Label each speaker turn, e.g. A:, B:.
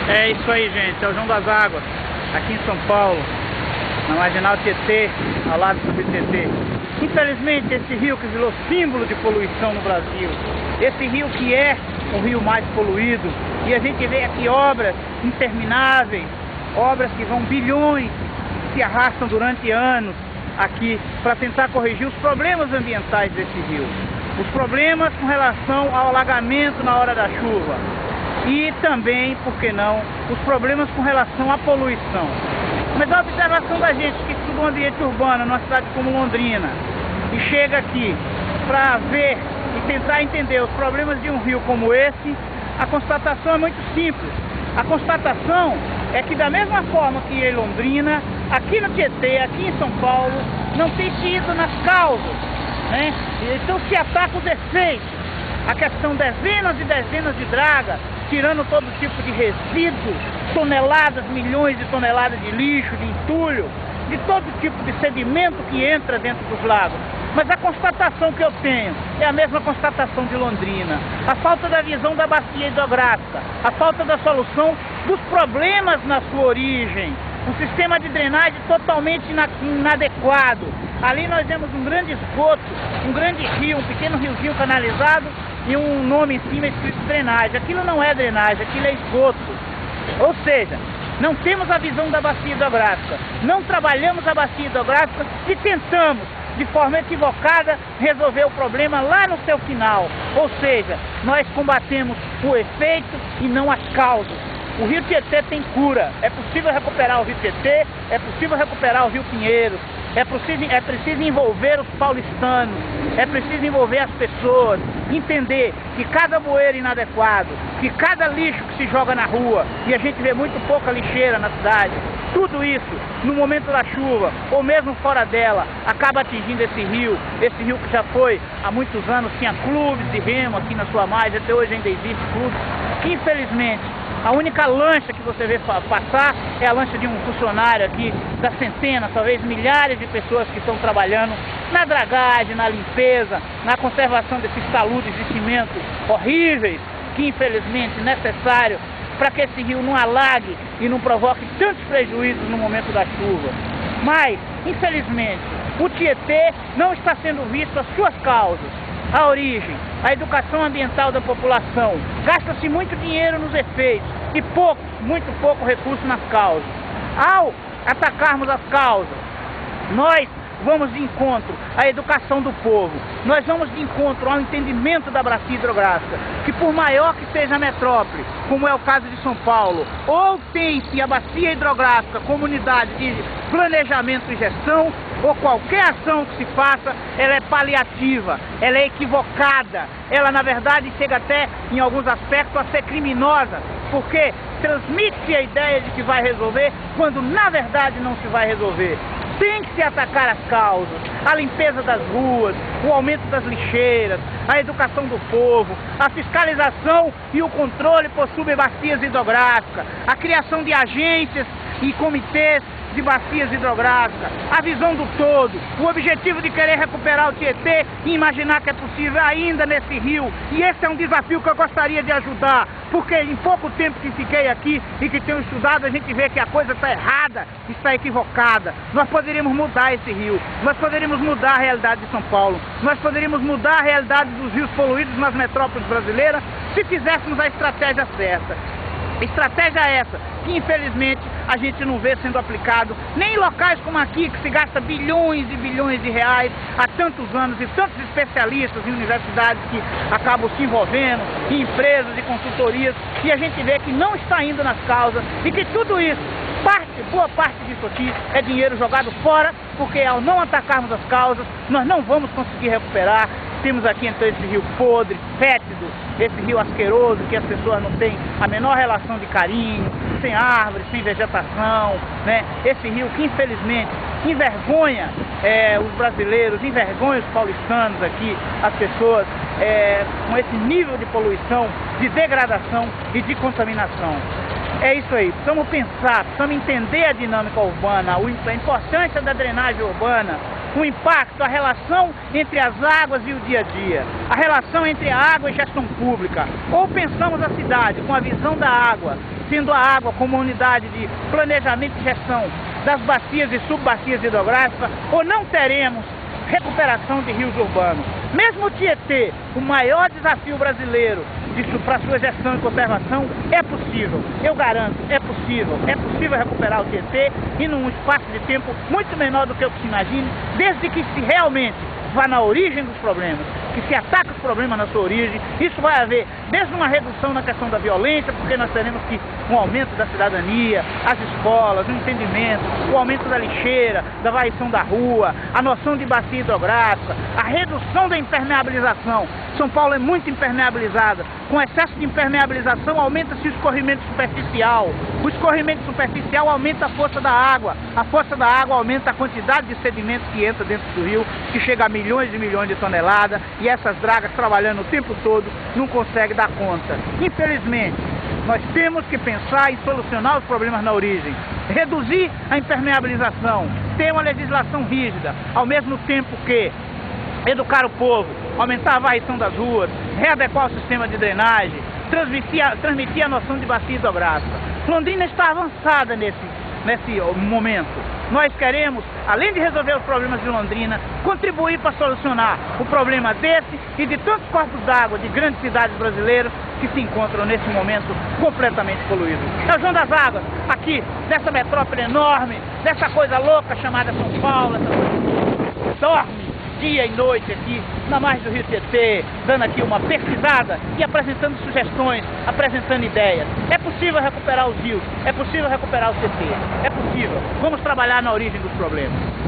A: É isso aí, gente, é o João das Águas, aqui em São Paulo, na Marginal Tietê, ao lado do Rio Tietê. Infelizmente, esse rio que virou símbolo de poluição no Brasil, esse rio que é o rio mais poluído, e a gente vê aqui obras intermináveis, obras que vão bilhões, se arrastam durante anos aqui para tentar corrigir os problemas ambientais desse rio. Os problemas com relação ao alagamento na hora da chuva. E também, por que não, os problemas com relação à poluição. Mas a observação da gente que estuda o ambiente urbano numa cidade como Londrina e chega aqui para ver e tentar entender os problemas de um rio como esse, a constatação é muito simples. A constatação é que da mesma forma que em Londrina, aqui no Tietê, aqui em São Paulo, não tem se ido nas causas, né? Então se ataca os efeitos. A questão dezenas e dezenas de dragas, tirando todo tipo de resíduos, toneladas, milhões de toneladas de lixo, de entulho, de todo tipo de sedimento que entra dentro dos lagos. Mas a constatação que eu tenho é a mesma constatação de Londrina. A falta da visão da bacia hidrográfica, a falta da solução dos problemas na sua origem, um sistema de drenagem totalmente inadequado. Ali nós vemos um grande esgoto, um grande rio, um pequeno riozinho canalizado e um nome em cima escrito drenagem. Aquilo não é drenagem, aquilo é esgoto. Ou seja, não temos a visão da bacia hidrográfica, não trabalhamos a bacia hidrográfica e tentamos, de forma equivocada, resolver o problema lá no seu final. Ou seja, nós combatemos o efeito e não as causas. O Rio Tietê tem cura, é possível recuperar o Rio Tietê, é possível recuperar o Rio Pinheiros, é preciso envolver os paulistanos, é preciso envolver as pessoas, entender que cada bueiro inadequado, que cada lixo que se joga na rua, e a gente vê muito pouca lixeira na cidade, tudo isso, no momento da chuva, ou mesmo fora dela, acaba atingindo esse rio que já foi, há muitos anos, tinha clubes de remo aqui na sua margem, até hoje ainda existe clubes, que infelizmente, a única lancha que você vê passar é a lancha de um funcionário aqui, das centenas, talvez milhares de pessoas que estão trabalhando na dragagem, na limpeza, na conservação desses taludes de cimento horríveis, que infelizmente é necessário para que esse rio não alague e não provoque tantos prejuízos no momento da chuva. Mas, infelizmente, o Tietê não está sendo visto as suas causas. A origem, a educação ambiental da população. Gasta-se muito dinheiro nos efeitos e pouco, muito pouco recurso nas causas. Ao atacarmos as causas, nós vamos de encontro à educação do povo, nós vamos de encontro ao entendimento da bacia hidrográfica, que por maior que seja a metrópole, como é o caso de São Paulo, ou tem-se a bacia hidrográfica como unidade de planejamento e gestão, ou qualquer ação que se faça, ela é paliativa, ela é equivocada, ela na verdade chega até, em alguns aspectos, a ser criminosa, porque transmite a ideia de que vai resolver, quando na verdade não se vai resolver. Tem que se atacar as causas, a limpeza das ruas, o aumento das lixeiras, a educação do povo, a fiscalização e o controle por subbacias hidrográficas, a criação de agências e comitês de bacias hidrográficas, a visão do todo, o objetivo de querer recuperar o Tietê e imaginar que é possível ainda nesse rio. E esse é um desafio que eu gostaria de ajudar, porque em pouco tempo que fiquei aqui e que tenho estudado, a gente vê que a coisa está errada, está equivocada. Nós poderíamos mudar esse rio, nós poderíamos mudar a realidade de São Paulo, nós poderíamos mudar a realidade dos rios poluídos nas metrópoles brasileiras se fizéssemos a estratégia certa. Estratégia essa que infelizmente a gente não vê sendo aplicado nem em locais como aqui, que se gasta bilhões e bilhões de reais há tantos anos, e tantos especialistas em universidades que acabam se envolvendo, em empresas e consultorias, e a gente vê que não está indo nas causas e que tudo isso, boa parte disso aqui é dinheiro jogado fora, porque ao não atacarmos as causas, nós não vamos conseguir recuperar. Temos aqui então esse rio podre, fétido, esse rio asqueroso, que as pessoas não têm a menor relação de carinho, sem árvores, sem vegetação, né? Esse rio que infelizmente envergonha os brasileiros, envergonha os paulistanos aqui, as pessoas com esse nível de poluição, de degradação e de contaminação. É isso aí, precisamos pensar, precisamos entender a dinâmica urbana, a importância da drenagem urbana, o impacto, a relação entre as águas e o dia a dia, a relação entre a água e gestão pública. Ou pensamos a cidade com a visão da água tendo a água como unidade de planejamento e gestão das bacias e subbacias hidrográficas, ou não teremos recuperação de rios urbanos. Mesmo o Tietê, o maior desafio brasileiro para sua gestão e conservação, é possível, eu garanto, é possível recuperar o Tietê e num espaço de tempo muito menor do que o que se imagine, desde que se realmente vá na origem dos problemas, que se ataque os problemas na sua origem. Isso vai haver desde uma redução na questão da violência, porque nós teremos que um aumento da cidadania, as escolas, o entendimento, o aumento da lixeira, da varrição da rua, a noção de bacia hidrográfica, a redução da impermeabilização. São Paulo é muito impermeabilizada. Com excesso de impermeabilização aumenta-se o escorrimento superficial. O escorrimento superficial aumenta a força da água aumenta a quantidade de sedimento que entra dentro do rio, que chega a milhões e milhões de toneladas, e essas dragas trabalhando o tempo todo não conseguem dar conta. Infelizmente, nós temos que pensar em solucionar os problemas na origem, reduzir a impermeabilização, ter uma legislação rígida, ao mesmo tempo que educar o povo, aumentar a varrição das ruas, readequar o sistema de drenagem, transmitir a noção de bacia hidrográfica. Londrina está avançada nesse momento. Nós queremos, além de resolver os problemas de Londrina, contribuir para solucionar o problema desse e de tantos corpos d'água de grandes cidades brasileiras que se encontram nesse momento completamente poluídos. É o João das Águas, aqui, nessa metrópole enorme, dessa coisa louca chamada São Paulo, essa coisa que dorme dia e noite aqui, na margem do Rio Tietê, dando aqui uma pesquisada e apresentando sugestões, apresentando ideias. É possível recuperar os rios, é possível recuperar o Tietê, é possível. Vamos trabalhar na origem dos problemas.